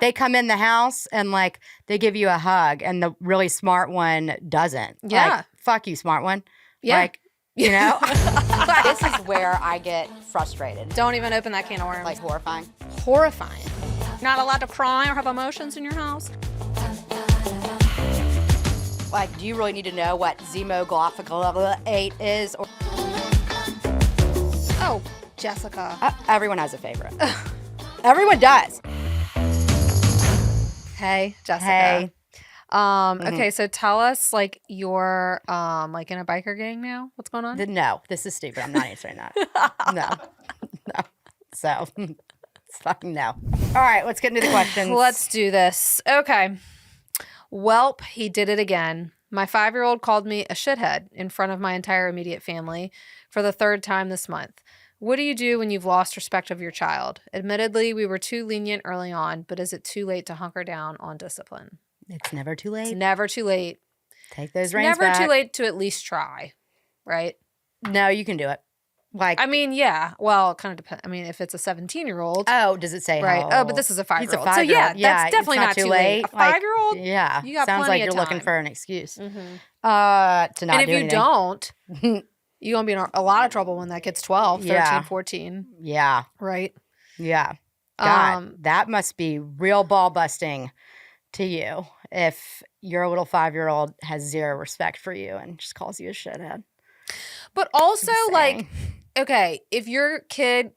They come in the house and like they give you a hug, and the really smart one doesn't. Yeah. Like, fuck you, smart one. Yeah. Like, you know? This is where I get frustrated. Don't even open that can of worms. Like horrifying. Horrifying. Not allowed to cry or have emotions in your house. Like, do you really need to know what Zemoglophicolate is? Or Oh, Jessica. everyone has a favorite. Everyone does. Hey, Jessica. Hey. Okay, so tell us, like, you're like in a biker gang now? What's going on? No, this is stupid. I'm not answering that. No. So, it's fucking no. All right, let's get into the questions. Let's do this. Okay. Welp, he did it again. My 5-year-old called me a shithead in front of my entire immediate family for the 3rd time this month. What do you do when you've lost respect of your child? Admittedly, we were too lenient early on, but is it too late to hunker down on discipline? It's never too late. It's never too late. Take those It's reins never back. too late to at least try, right? No, you can do it. Like, I mean, yeah. Well, it kind of depends. I mean, if it's a 17-year-old. oh, does it say Right. how Oh, but this is a 5-year-old. He's a 5-year-old. So, yeah, Yeah, that's definitely it's not too late. A 5-year-old? Like, yeah. You got sounds plenty like of you're looking time. for an excuse. Mm-hmm. To not And if do you anything. don't, you're going to be in a lot of trouble when that kid's 12, 13, Yeah. 14. Yeah. Right? Yeah. God, that must be real ball busting to you if your little 5-year-old has zero respect for you and just calls you a shithead. But also, Just like, saying. okay, if your kid,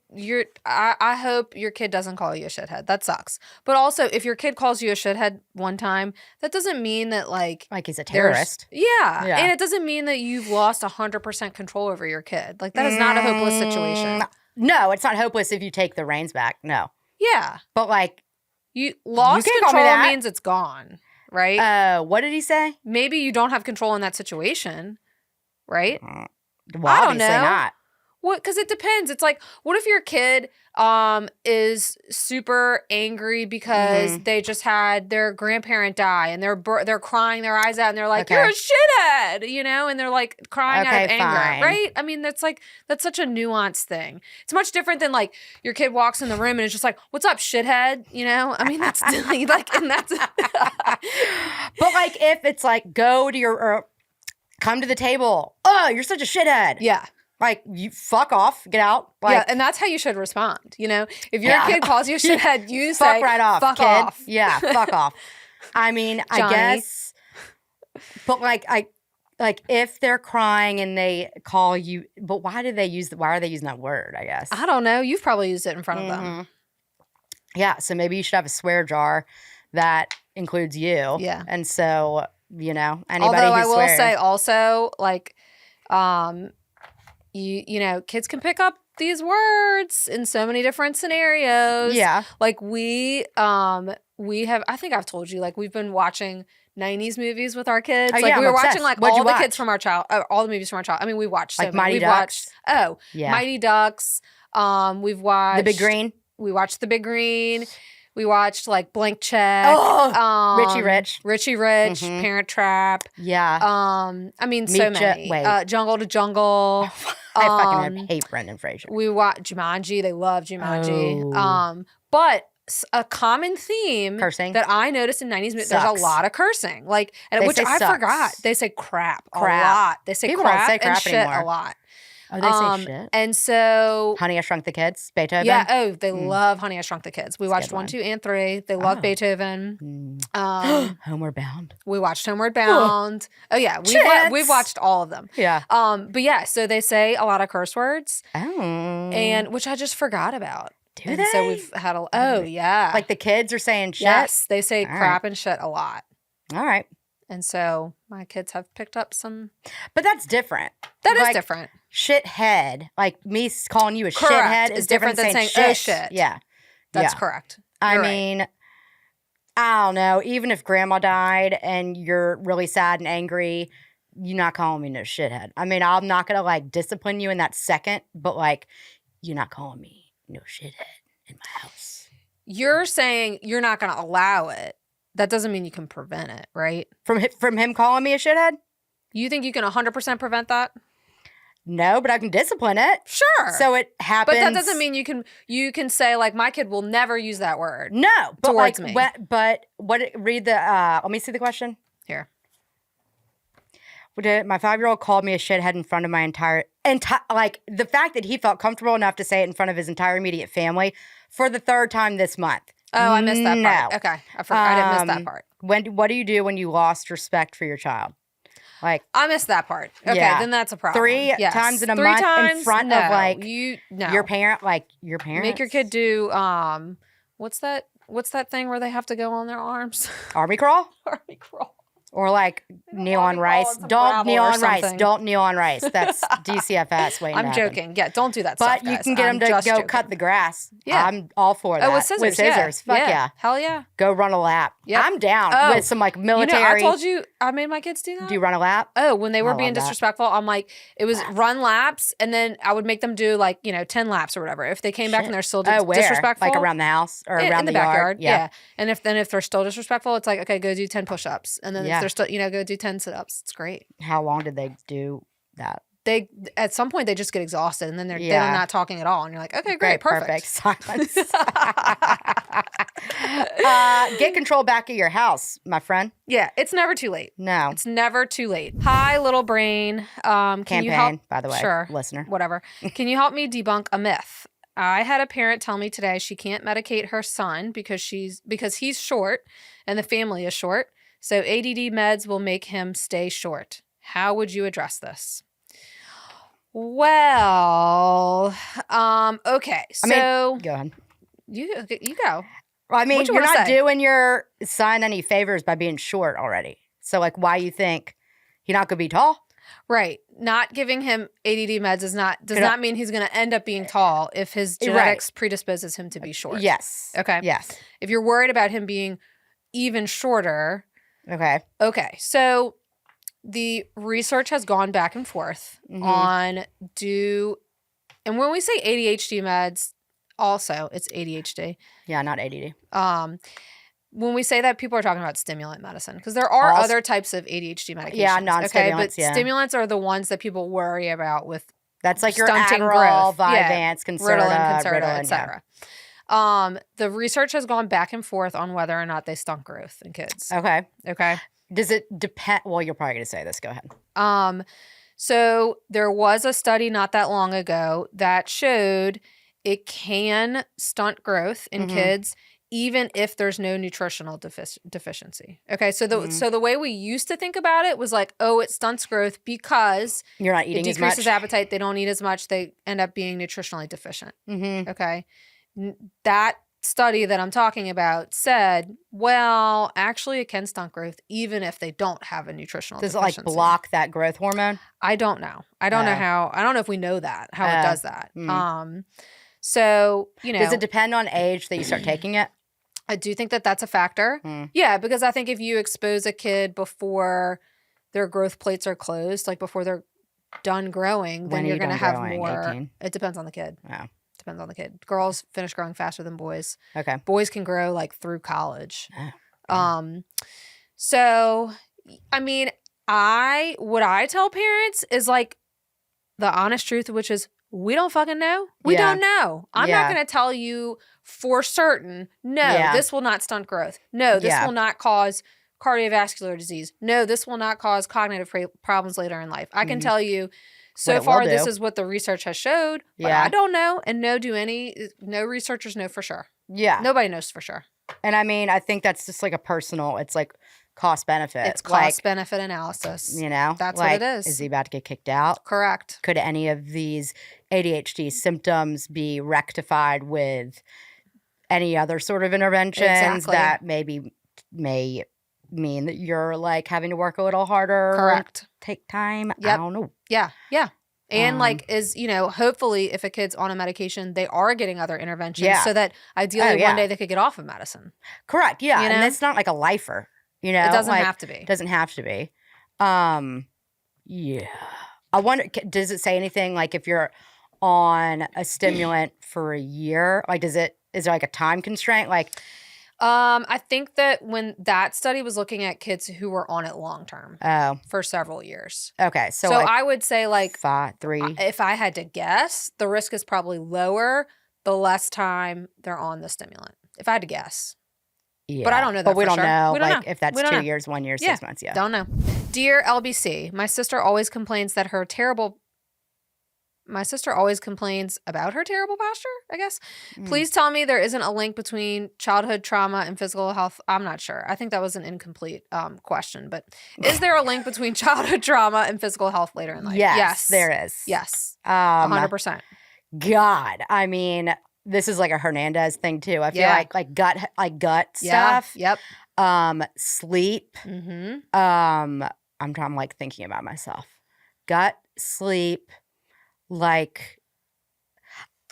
I hope your kid doesn't call you a shithead. That sucks. But also, if your kid calls you a shithead one time, that doesn't mean that, like Like he's a there's- terrorist. Yeah. Yeah. And it doesn't mean that you've lost 100% control over your kid. Like, that is not a hopeless situation. No, it's not hopeless if you take the reins back. No. Yeah. But like, You lost can't call me control that. means it's gone, right? what did he say? Maybe you don't have control in that situation, right? Well, I don't obviously know. not. What? Because it depends. It's like, what if your kid is super angry because they just had their grandparent die and they're crying their eyes out and they're like, Okay. "You're a shithead," you know, and they're like crying out of Okay, anger, fine. right? I mean, that's such a nuanced thing. It's much different than like your kid walks in the room and it's just like, "What's up, shithead?" You know? I mean, that's like, and that's. But like, if it's like, go to your, come to the table. Oh, you're such a shithead. Yeah. Like, you fuck off, get out. Like, Yeah, and that's how you should respond. You know, if your Yeah. kid calls you a shithead, you fuck say, right off, "Fuck kid." off." Yeah, fuck off. I mean, I Johnny. guess, but like, if they're crying and they call you, but why are they using that word, I guess? I don't know. You've probably used it in front of them. Mhm. Yeah, so maybe you should have a swear jar that includes you. Yeah. And so, you know, anybody Although who I will swears. say also, like, you know, kids can pick up these words in so many different scenarios. Yeah. Like we have, I think I've told you, like we've been watching 90s movies with our kids. Oh, Like yeah, we I'm were watching obsessed. like What'd all you the watch? kids from our child, all the movies from our child. I mean, we watched so Like many. Mighty We've Ducks? watched, Yeah. Mighty Ducks. We've watched The Big Green. We watched The Big Green. We watched like Blank Check. Oh, Richie Rich. Richie Rich, Mhm. Parent Trap. Yeah. I mean, so many. wait. Jungle to Jungle. I fucking hate Brendan Fraser. We watch Jumanji. They love Jumanji. Oh. But a common theme Cursing. that I noticed in 90s movies, there's Sucks. a lot of cursing. Like, and They which say I sucks. forgot. They say crap a Crap. lot. They say People don't crap say and crap shit anymore. a lot. Oh, they say shit. And so Honey, I Shrunk the Kids. Beethoven. yeah, they love Honey, I Shrunk the Kids. We That's a watched good 1, one. 2, and 3. They love Oh. Beethoven. Homeward Bound. We watched Homeward Bound. Oh yeah, Chance. we've watched all of them. Yeah. But yeah, so they say a lot of curse words, Oh. and which I just forgot about. Do and they? So we've had yeah, Like the kids are saying shit? yes, they say All crap and shit a lot, All right. and so my kids have picked up some. But that's different. That is Like, different. Shithead. Like me calling you a Correct. shithead Is is different than saying "Oh, shit. shit." Yeah. That's Yeah. correct. I You're right. mean, I don't know. Even if grandma died and you're really sad and angry, you're not calling me no shithead. I mean, I'm not going to like discipline you in that second, but like, you're not calling me no shithead in my house. You're saying you're not going to allow it. That doesn't mean you can prevent it, right? From him calling me a shithead? You think you can 100% prevent that? No, but I can discipline it. Sure. So it happens. But that doesn't mean you can say like my kid will never use that word. No, but towards like, me. read the. Let me see the question. Here. My 5-year-old called me a shithead in front of my entire like the fact that he felt comfortable enough to say it in front of his entire immediate family for the 3rd time this month. Oh, I missed that part. No. Okay, I didn't miss that part. What do you do when you lost respect for your child? Like I missed that part. Okay, Yeah. then that's a problem. 3 Yes. times in a 3 month in times? front No. of like No. your parent, like your parents. Make your kid do what's that thing where they have to go on their arms? Army crawl. Army crawl. Or like kneel on army crawl rice. on some Don't gravel kneel or on rice. something. Don't kneel on rice. That's DCFS waiting to I'm happen. joking. Yeah, don't do that But stuff, you guys. can get I'm them to just go joking. cut the grass. Yeah. I'm all for that. Oh, with scissors. With scissors. Yeah. Fuck yeah. Hell yeah. Go run a lap. Yep. I'm down Oh, with some like military. I told you I made my kids do that. Do you run a lap? Oh, when they were I being love that. disrespectful, I'm like, it was run laps, and then I would make them do like 10 laps or whatever. If they came back Shit. and they're still Oh, where? disrespectful, Like around the house or in around the the yard? backyard, yeah. And if they're still disrespectful, it's like, okay, go do 10 push-ups, and then Yeah. if they're still go do 10 sit-ups. It's great. How long did they do that? They at some point they just get exhausted, and then they're Yeah. not talking at all, and you're like, okay, great, perfect. Silence. Get control back of your house, my friend. Yeah, it's never too late. No. It's never too late. Hi, little brain. Can you help? Campaign, by the way, Sure. listener. Whatever. Can you help me debunk a myth? I had a parent tell me today she can't medicate her son because he's short and the family is short. So ADD meds will make him stay short. How would you address this? Well, okay. So Go ahead. you go. Well, I mean, What you you're wanna not say? doing your son any favors by being short already. So, like, why you think he's not going to be tall? Right. Not giving him ADD meds does not mean he's going to end up being tall if his Right. genetics predisposes him to be short. Yes. Okay. Yes. If you're worried about him being even shorter, Okay. okay. So the research has gone back and forth Mhm. on and when we say ADHD meds, also it's ADHD. Yeah, not ADD. When we say that, people are talking about stimulant medicine because there are Also- other types of ADHD medications. Yeah, Okay, non-stimulants, but yeah. stimulants are the ones that people worry about with That's like your stunting Adderall, growth. Yeah. Vyvanse, Concerta, Ritalin, Ritalin, etc. The research has gone back and forth on whether or not they stunt growth in kids. yeah. Okay. Okay. Does it depend? Well, you're probably going to say this. Go ahead. So there was a study not that long ago that showed it can stunt growth in Mhm. kids even if there's no nutritional deficiency. Okay, so the way we used to think about it was like, oh, it stunts growth because You're not it eating as much. decreases appetite. They don't eat as much. They end up being nutritionally deficient. Mm-hmm. Okay. That study that I'm talking about said, well, actually, it can stunt growth even if they don't have a nutritional Does it like deficiency. block that growth hormone? I don't know. I don't know Oh. how. I don't know if we know that, how it Oh. does that. Mm. So, Does it depend on age that you start taking it? I do think that that's a factor. Mm. Yeah, because I think if you expose a kid before their growth plates are closed, like before they're done growing, When then are you're you going to done have growing? more. 18? It depends on the kid. Oh. Depends on the kid. Girls finish growing faster than boys. Okay. Boys can grow like through college. Oh. So I mean, what I tell parents is like the honest truth, which is we don't fucking know. We Yeah. don't know. I'm Yeah. not going to tell you for certain. No, Yeah. this will not stunt growth. No, this Yeah. will not cause cardiovascular disease. No, this will not cause cognitive problems later in life. I can Mhm. tell you so What it will far this do. is what the research has showed, but Yeah. I don't know, and no researchers know for sure. Yeah. Nobody knows for sure. And I mean, I think that's just like a personal, it's like cost benefit. It's like, cost benefit analysis. you know, That's what like, it is. Is he about to get kicked out? Correct. Could any of these ADHD symptoms be rectified with any other sort of interventions Exactly. that may mean that you're like having to work a little harder? or Correct. Take time? I Yep. don't know. Yeah. Yeah. And Um, hopefully if a kid's on a medication, they are getting other interventions Yeah. so that ideally Oh, yeah. one day they could get off of medicine. Correct. Yeah. You And know? it's not like a lifer, you know? It doesn't like, have to be. Doesn't have to be. Yeah. I wonder, does it say anything like if you're on a stimulant for a year? Like, is there like a time constraint? Like, I think that when that study was looking at kids who were on it long term Oh, for several years. okay. So, So like I would say like 3. if I had to guess, the risk is probably lower the less time they're on the stimulant. If I had to guess. Yeah. But I don't know that But we for don't sure. know, We don't like, know. if that's We don't 2 know. years, 1 year, Yeah. 6 months. Yeah. Don't know. Dear LBC, my sister always complains about her terrible posture, I guess. Please tell me there isn't a link between childhood trauma and physical health. I'm not sure. I think that was an incomplete question. But is there a link between childhood trauma and physical health later in life? Yes, there is. Yes. 100%. 100%. God, I mean, this is like a Hernandez thing too. I feel Yeah. like gut Yeah. stuff. Yep. Sleep. Mm-hmm. I'm like thinking about myself. Gut, sleep, like,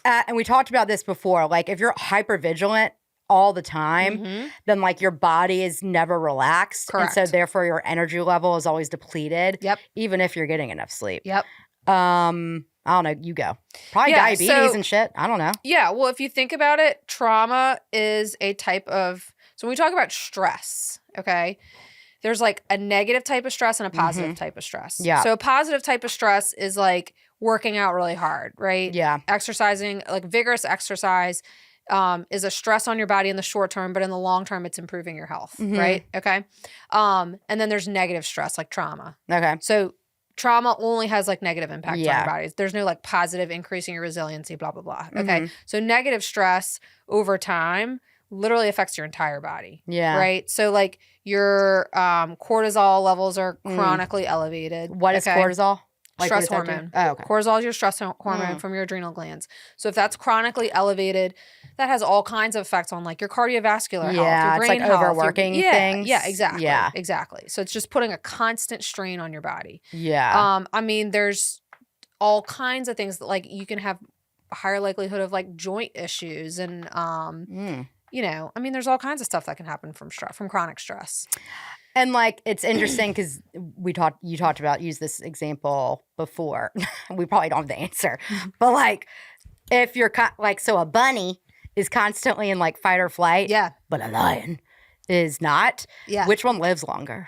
and we talked about this before. Like, if you're hypervigilant all the time, Mm-hmm. then like your body is never relaxed, and so Correct. therefore your energy level is always depleted. Yep. Even if you're getting enough sleep. Yep. I don't know. You go. Probably Yeah, diabetes so- and shit. I don't know. Yeah. Well, if you think about it, trauma is a type of. So when we talk about stress, okay, there's like a negative type of stress and a positive type of stress. Yeah. So a positive type of stress is like working out really hard, right? Yeah. Exercising, like vigorous exercise, is a stress on your body in the short term, but in the long term, it's improving your health, Mhm. right? Okay. And then there's negative stress, like trauma. Okay. So trauma only has like negative impacts on Yeah. your bodies. There's no like positive increasing your resiliency, blah, blah, blah. Okay. Mhm. So negative stress over time literally affects your entire body. Yeah. Right. So like your cortisol levels are chronically elevated. What is okay? cortisol? Like, Stress what does that do? hormone. Oh, okay. Cortisol is your stress hormone from your adrenal glands. So if that's chronically elevated, that has all kinds of effects on like your cardiovascular health, Yeah, your it's brain like health. overworking things. Yeah, exactly. Yeah. Exactly. So it's just putting a constant strain on your body. Yeah. I mean, there's all kinds of things that like you can have a higher likelihood of like joint issues and you know, I mean, there's all kinds of stuff that can happen from chronic stress. And like, it's interesting because you talked about, use this example before. We probably don't have the answer, but like, if you're so a bunny is constantly in like fight or flight, Yeah. but a lion is not. Yeah. Which one lives longer?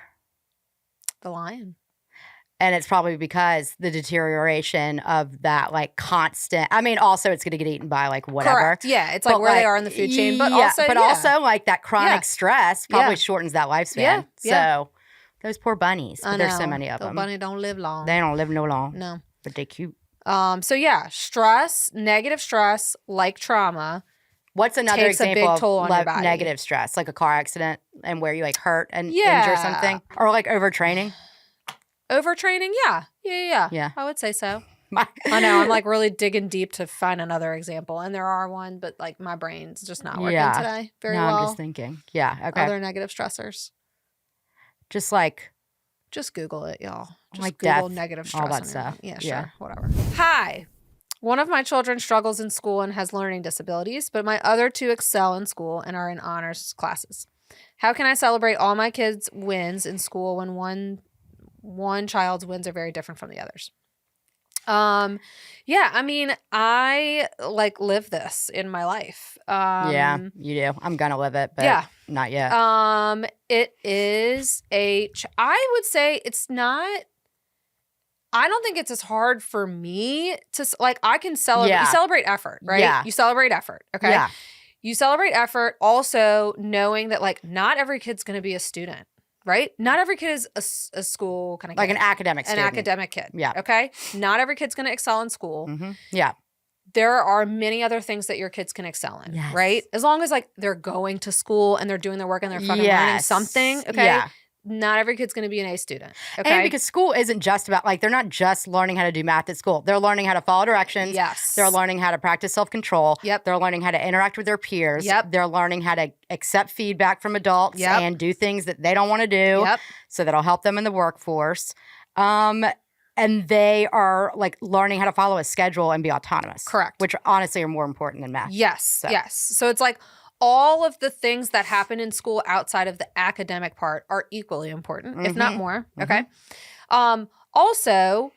The lion. And it's probably because the deterioration of that like constant. I mean, also it's going to get eaten by like whatever. Correct. Yeah, it's like But, where they like, are in the food chain, but yeah, also also like that chronic Yeah. stress probably Yeah. shortens that lifespan. Yeah, yeah. So those poor bunnies. I But there's so know. many of The them. bunny don't live long. They don't live no long, No. but they cute. So yeah, stress, negative stress, like trauma. What's another Takes a big example toll on of your body. negative stress, like a car accident and where you like hurt and Yeah. injure something, or like overtraining? Overtraining, yeah. Yeah. I would say so. My- I know. I'm like really digging deep to find another example, and there are one, but like my brain's just not working Yeah. today very no, well. I'm just thinking. Yeah. Okay. Other negative stressors. Just like Just Google it, y'all. Just Like Google death, negative all stress. that on your stuff. brain. Yeah, Yeah. sure. Whatever. Hi. One of my children struggles in school and has learning disabilities, but my other two excel in school and are in honors classes. How can I celebrate all my kids' wins in school when one child's wins are very different from the others? Yeah, I mean, I like live this in my life. yeah, you do. I'm gonna live it, but yeah. not yet. It is I would say it's not. I don't think it's as hard for me to like. I can celebrate. Yeah. You celebrate effort, right? Yeah. You celebrate effort. Okay. Yeah. You celebrate effort. Also, knowing that like not every kid's going to be a student, right? Not every kid is a school kind of Like kid. an academic An student. academic kid. Yeah. Okay. Not every kid's going to excel in school. Mm-hmm. Yeah. There are many other things that your kids can excel in, Yes. right? As long as like they're going to school and they're doing their work and they're fucking learning Yes. something. Okay. Yeah. Not every kid's going to be an A student. Okay. And because school isn't just about like they're not just learning how to do math at school. They're learning how to follow directions. Yes. They're learning how to practice self-control. Yep. They're learning how to interact with their peers. Yep. They're learning how to accept feedback from adults Yep. and do things that they don't want to do. Yep. So that'll help them in the workforce. And they are like learning how to follow a schedule and be autonomous. Correct. Which honestly are more important than math. Yes. Yes. So it's like all of the things that happen in school outside of the academic part are equally important, if not more. Okay. Also,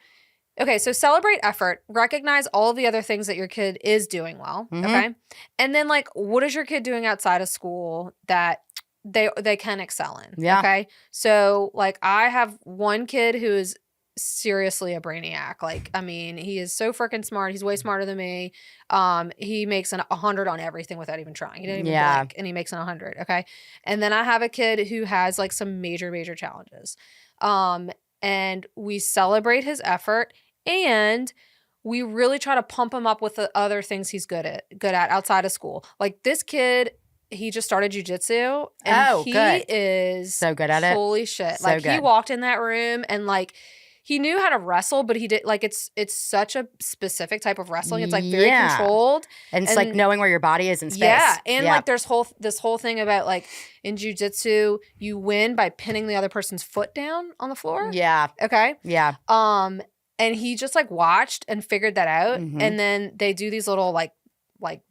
Okay, so celebrate effort. Recognize all of the other things that your kid is doing well. Mhm. Okay, and then like, what is your kid doing outside of school that they can excel in? Yeah. Okay, so like, I have one kid who is seriously a brainiac. Like, I mean, he is so freaking smart. He's way smarter than me. He makes 100 on everything without even trying. He didn't even Yeah. blink, and he makes 100. Okay, and then I have a kid who has like some major challenges. And we celebrate his effort, and we really try to pump him up with the other things he's good at outside of school. Like, this kid, he just started jujitsu, and Oh, he good. is So good at it. holy shit. So Like, he good. walked in that room and like, he knew how to wrestle, but he did like, it's such a specific type of wrestling. It's like very Yeah. controlled. And it's like And- knowing where your body is in space. Yeah, and Yep. like there's this whole thing about like, in jujitsu, you win by pinning the other person's foot down on the floor. Yeah. Okay. Yeah. And he just like watched and figured that out. Mhm. And then they do these little like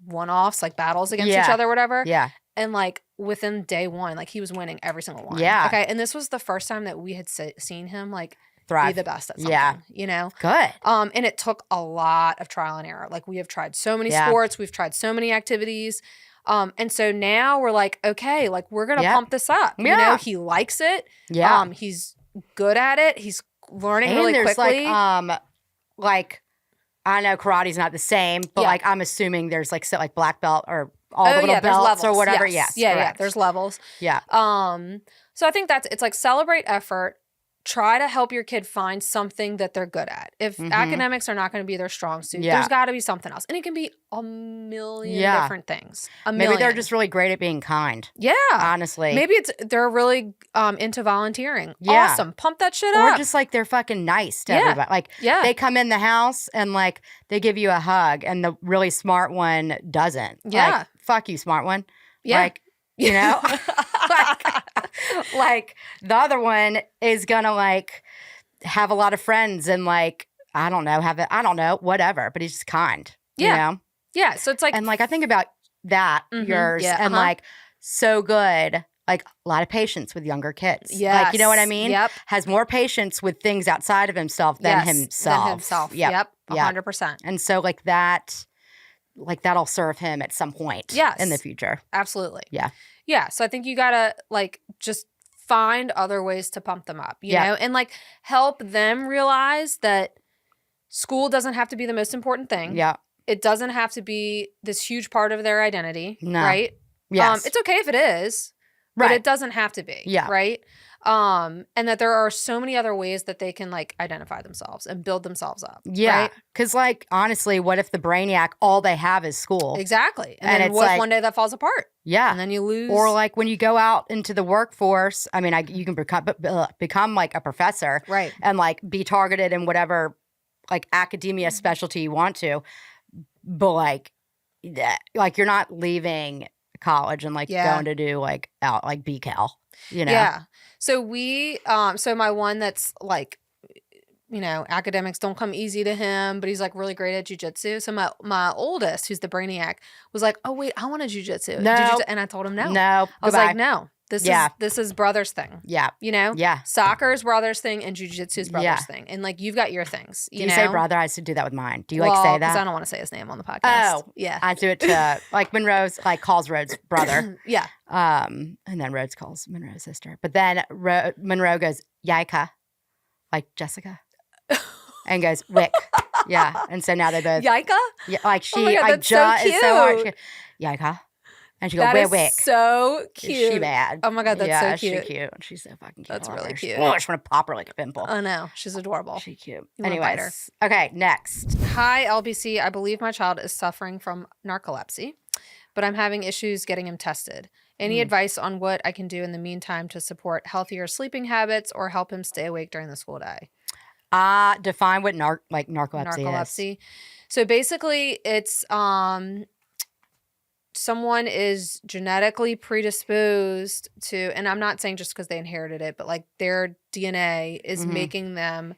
one-offs, like battles against each Yeah. other, whatever. Yeah. And like within day one, like he was winning every single one. Yeah. Okay. And this was the first time that we had seen him like be Thrive. the best at something. Yeah. You know? Good. And it took a lot of trial and error. Like, we have tried so many Yeah. sports, we've tried so many activities. And so now we're like, okay, like we're gonna Yep. pump this up. You know, Yeah. he likes it. Yeah. He's good at it. He's learning And really there's quickly. like I know karate's not the same, but Yeah. like I'm assuming there's like black belt or all the oh little yeah, there's belts levels or whatever. Yes. Yes. Yeah, correct. there's levels. Yeah. So I think it's like, celebrate effort. Try to help your kid find something that they're good at. If Mhm. academics are not going to be their strong suit, Yeah. there's got to be something else. And it can be a million Yeah. different things. Maybe they're just really great at being kind. yeah. Honestly. Maybe they're really into volunteering. Yeah. Awesome. Pump that shit Or up. just like they're fucking nice to Yeah. everybody. Like yeah. they come in the house and like they give you a hug and the really smart one doesn't. Yeah. Like, fuck you, smart one. Yeah. Like, you know? like the other one is gonna like have a lot of friends and like I don't know, whatever, but he's just kind. Yeah. You know? yeah. So it's like, And like I think about that, Mhm. yours, Yeah, and like so good, like a lot of patience with younger kids. Like, you know what I yes. mean? Yep. Has more patience with things outside of himself than Yes, himself. Than himself. Yep. Yep. Yeah. 100%. And so like that'll serve him at some point Yes. in the future. Absolutely. Yeah. Yeah. So I think you got to like just find other ways to pump them up, you Yeah. know, and like help them realize that school doesn't have to be the most important thing. Yeah. It doesn't have to be this huge part of their identity. No. Right. Yes. It's okay if it is, but right. it doesn't have to be. Yeah. Right. And that there are so many other ways that they can like identify themselves and build themselves up. Yeah. Right? Because like honestly, what if the brainiac all they have is school? Exactly. And And then it's what if like- one day that falls apart Yeah. and then you lose? Or like when you go out into the workforce, I mean, you can become like a professor right. and like be targeted in whatever like academia specialty you want to, but like you're not leaving college and like Yeah. going to do like out like BCal, you know? Yeah. So so my one that's like, you know, academics don't come easy to him, but he's like really great at jujitsu. So my oldest, who's the brainiac, was like, "Oh wait, I want to jujitsu." No. And I told him no. No. I was goodbye. like, "No, this Yeah. is brother's thing." Yeah. You know, Yeah. soccer is brother's thing and jujitsu is brother's Yeah. thing, and like you've got your things. Do you know? say brother? I used to do that with mine. Do you Well, like say because I that? don't want to say his name on the podcast. Oh. Yeah. I do it to like Monroe's like calls Rhodes brother. Yeah. And then Rhodes calls Monroe's sister. But then Monroe goes, Yaika, like Jessica. And goes, Wick. Yeah. And so now they both, Yaika? yeah, like Oh my she, God, like that's so Ja is so hard. She cute. goes, Yaika. And she goes, That Where is Wick? so cute. She bad. Oh my God, that's yeah, so cute. She cute. She's so fucking cute. That's I love really her. cute. Oh, I just want to pop her like a pimple. I know. She's adorable. She cute. You wanna bite her. Anyways. Okay, next. Hi, LBC. I believe my child is suffering from narcolepsy, but I'm having issues getting him tested. Any Mm. advice on what I can do in the meantime to support healthier sleeping habits or help him stay awake during the school day? Define what narcolepsy is. So basically, it's someone is genetically predisposed to, and I'm not saying just because they inherited it, but like their DNA is Mhm. making them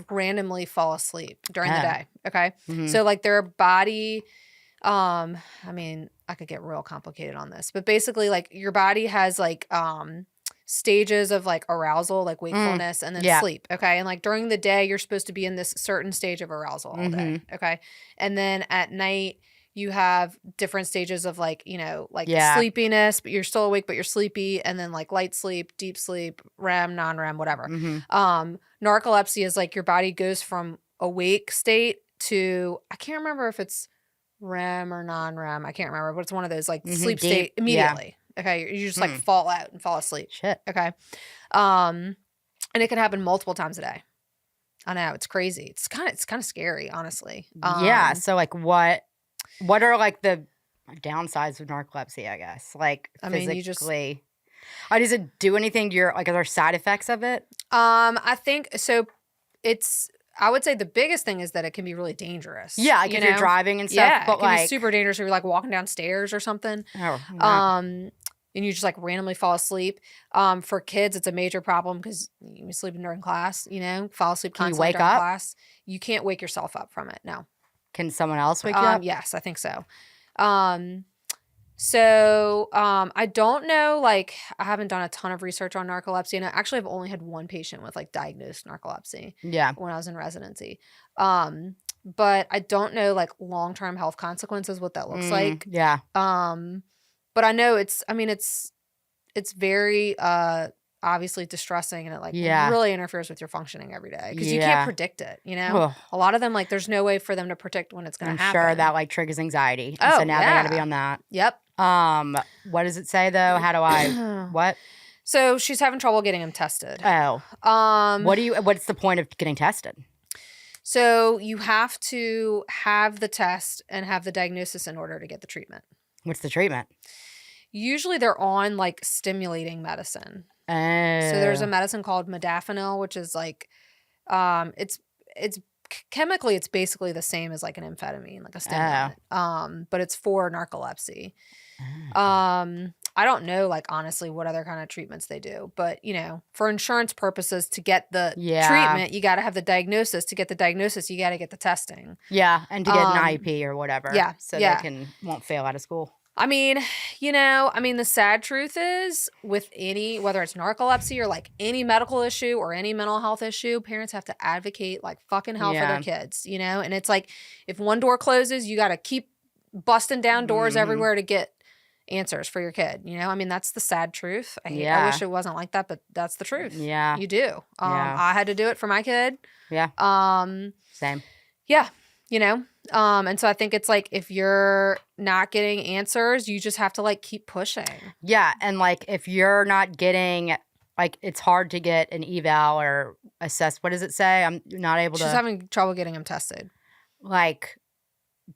randomly fall asleep during the Oh. day. Okay. Mhm. So like their body, I mean, I could get real complicated on this, but basically like your body has like stages of like arousal, like wakefulness, and then Yeah. sleep. Okay. And like during the day, you're supposed to be in this certain stage of arousal all day. Okay. And then at night, you have different stages of like, you know, like Yeah. sleepiness, but you're still awake, but you're sleepy. And then like light sleep, deep sleep, REM, non-REM, whatever. Narcolepsy is like your body goes from awake state to, I can't remember if it's REM or non-REM. I can't remember, but it's one of those like sleep Deep. state immediately. Okay. You just like fall out and fall asleep. Shit. Okay. And it can happen multiple times a day. I know, it's crazy. It's kind of scary, honestly. Yeah. So like what are like the downsides of narcolepsy, I guess? Like physically. mean, you just does it do anything to your, like, are there side effects of it? I think so. I would say the biggest thing is that it can be really dangerous. Yeah, like if you're driving and stuff. Yeah, but it can like be super dangerous if you're like walking downstairs or something. Oh, no. And you just like randomly fall asleep. For kids, it's a major problem because you're sleeping during class, you know, fall asleep Can you constantly wake during up? class. You can't wake yourself up from it. No. Can someone else wake you up? Yes, I think so. I don't know, like, I haven't done a ton of research on narcolepsy, and I actually have only had one patient with like diagnosed narcolepsy Yeah. when I was in residency. But I don't know like long-term health consequences, what that looks like. Yeah. But I know it's very obviously distressing, and it like really interferes with your functioning every day because you can't predict it, you know? Ugh. A lot of them, like, there's no way for them to predict when it's going I'm to happen. sure that like triggers anxiety. And Oh, so now they yeah. gotta be on that. Yep. What does it say though? How do I what? So she's having trouble getting him tested. Oh. What's the point of getting tested? So you have to have the test and have the diagnosis in order to get the treatment. What's the treatment? Usually they're on like stimulating medicine. Oh. So there's a medicine called modafinil, which is like, it's chemically it's basically the same as like an amphetamine, like a stimulant. But it's for narcolepsy. I don't know, like, honestly, what other kind of treatments they do, but you know, for insurance purposes, to get the treatment, you got to have the diagnosis. To get the diagnosis, you got to get the testing. Yeah, and to get an IEP or whatever. Yeah, so they won't fail out of school. I mean, you know, the sad truth is with whether it's narcolepsy or like any medical issue or any mental health issue, parents have to advocate like fucking hell for their kids, you know? And it's like, if one door closes, you got to keep busting down doors everywhere to get answers for your kid, you know? That's the sad truth. I wish it wasn't like that, but that's the truth. Yeah. You do. I had to do it for my kid. Yeah. Same. Yeah. You know? And so I think it's like, if you're not getting answers, you just have to like keep pushing. Yeah. And like, if you're not getting, like, it's hard to get an eval or assess. What does it say? I'm not able to. She's having trouble getting him tested. Like,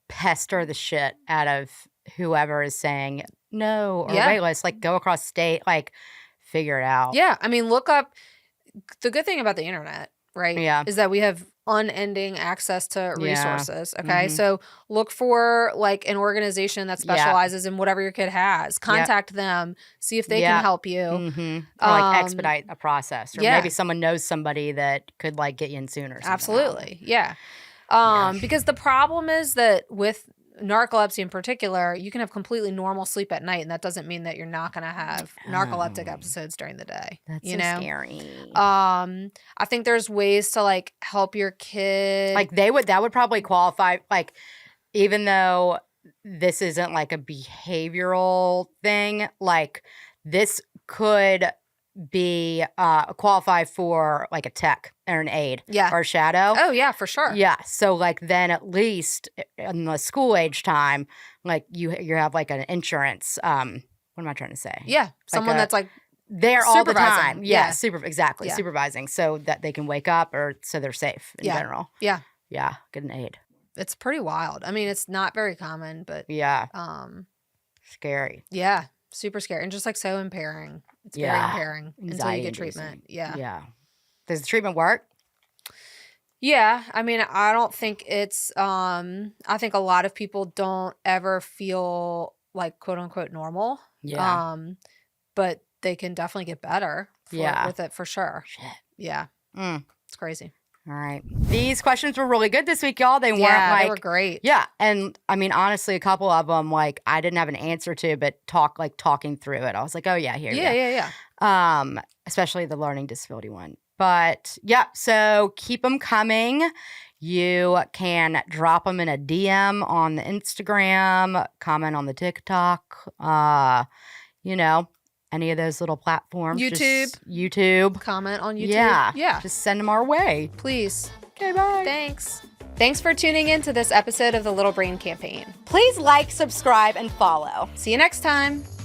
pester the shit out of whoever is saying no or wait list. Like, go across state, like, figure it out. Yeah. Look up. The good thing about the internet, right? Yeah. Is that we have unending access to resources. Okay. So look for like an organization that specializes in whatever your kid has. Contact them, see if they can help you. Or like expedite a process. Or maybe someone knows somebody that could like get you in sooner. Absolutely. Yeah. Because the problem is that with narcolepsy in particular, you can have completely normal sleep at night, and that doesn't mean that you're not going to have narcoleptic episodes during the day. That's scary. I think there's ways to like help your kid. Like that would probably qualify. Like, even though this isn't like a behavioral thing, like this could be qualify for like a tech or an aid or a shadow. Oh yeah, for sure. Yeah. So like then at least in the school age time, like you have like an insurance. What am I trying to say? Yeah. Someone that's like there all the time. Yeah. Exactly. Supervising so that they can wake up or so they're safe in general. Yeah. Yeah. Get an aid. It's pretty wild. It's not very common, but scary. Yeah. Super scary and just like so impairing. It's very impairing until you get treatment. Yeah. Does the treatment work? Yeah. I don't think it's I think a lot of people don't ever feel like quote unquote normal. Yeah. But they can definitely get better with it for sure. Shit. Yeah. It's crazy. All right. These questions were really good this week, y'all. They weren't Yeah, like they were great. Yeah, and I mean, honestly, a couple of them like I didn't have an answer to, but talking through it, I was like, oh yeah, here, Yeah. especially the learning disability one. But yeah, so keep them coming. You can drop them in a DM on the Instagram, comment on the TikTok, any of those little platforms. YouTube. Comment on YouTube. Yeah. Just send them our way. Please. Okay, bye. Thanks. Thanks for tuning in to this episode of the Little Brain Campaign. Please like, subscribe, and follow. See you next time.